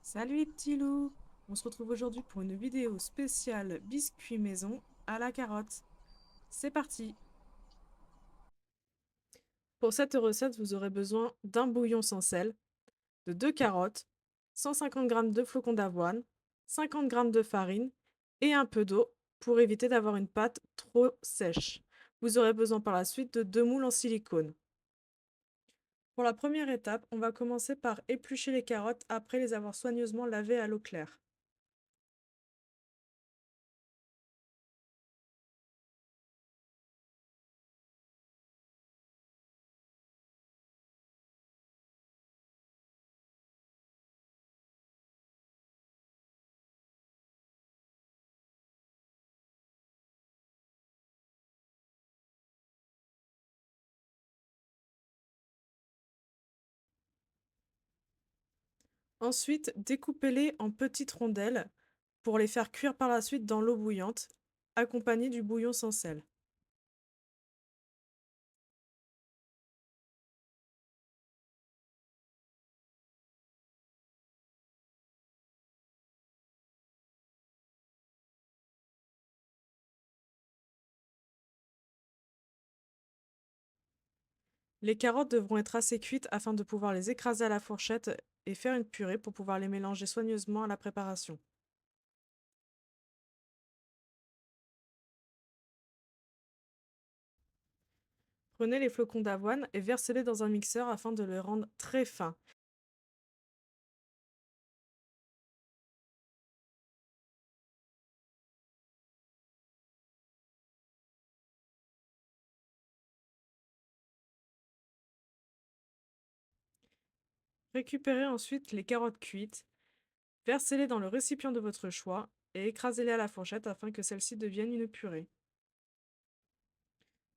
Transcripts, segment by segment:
Salut les petits loups! On se retrouve aujourd'hui pour une vidéo spéciale biscuits maison à la carotte. C'est parti! Pour cette recette, vous aurez besoin d'un bouillon sans sel, de 2 carottes, 150 g de flocons d'avoine, 50 g de farine et un peu d'eau pour éviter d'avoir une pâte trop sèche. Vous aurez besoin par la suite de 2 moules en silicone. Pour la première étape, on va commencer par éplucher les carottes après les avoir soigneusement lavées à l'eau claire. Ensuite, découpez-les en petites rondelles pour les faire cuire par la suite dans l'eau bouillante, accompagnée du bouillon sans sel. Les carottes devront être assez cuites afin de pouvoir les écraser à la fourchette et faire une purée pour pouvoir les mélanger soigneusement à la préparation. Prenez les flocons d'avoine et versez-les dans un mixeur afin de les rendre très fins. Récupérez ensuite les carottes cuites, versez-les dans le récipient de votre choix et écrasez-les à la fourchette afin que celle-ci devienne une purée.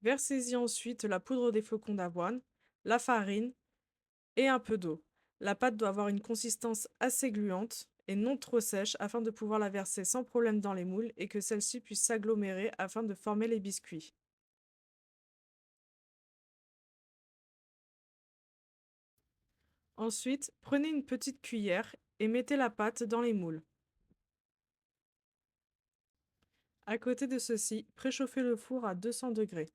Versez-y ensuite la poudre des flocons d'avoine, la farine et un peu d'eau. La pâte doit avoir une consistance assez gluante et non trop sèche afin de pouvoir la verser sans problème dans les moules et que celle-ci puisse s'agglomérer afin de former les biscuits. Ensuite, prenez une petite cuillère et mettez la pâte dans les moules. À côté de ceci, préchauffez le four à 200 degrés.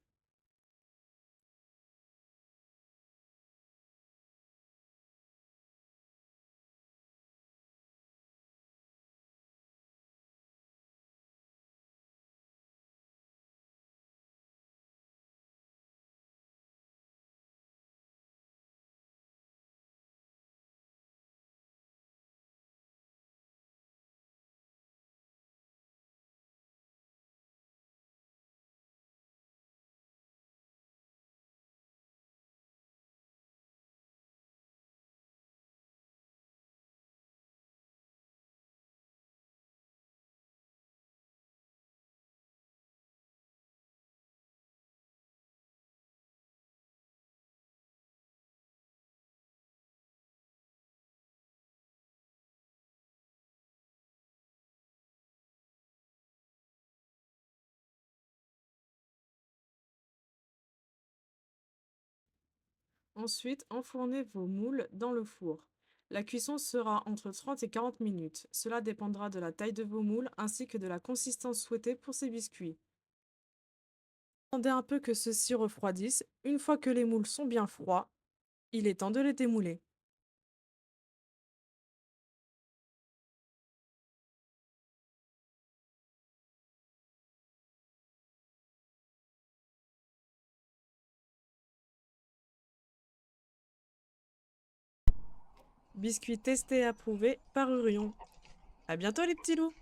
Ensuite, enfournez vos moules dans le four. La cuisson sera entre 30 et 40 minutes. Cela dépendra de la taille de vos moules ainsi que de la consistance souhaitée pour ces biscuits. Attendez un peu que ceux-ci refroidissent. Une fois que les moules sont bien froids, il est temps de les démouler. Biscuits testés et approuvés par Urion. À bientôt les petits loups!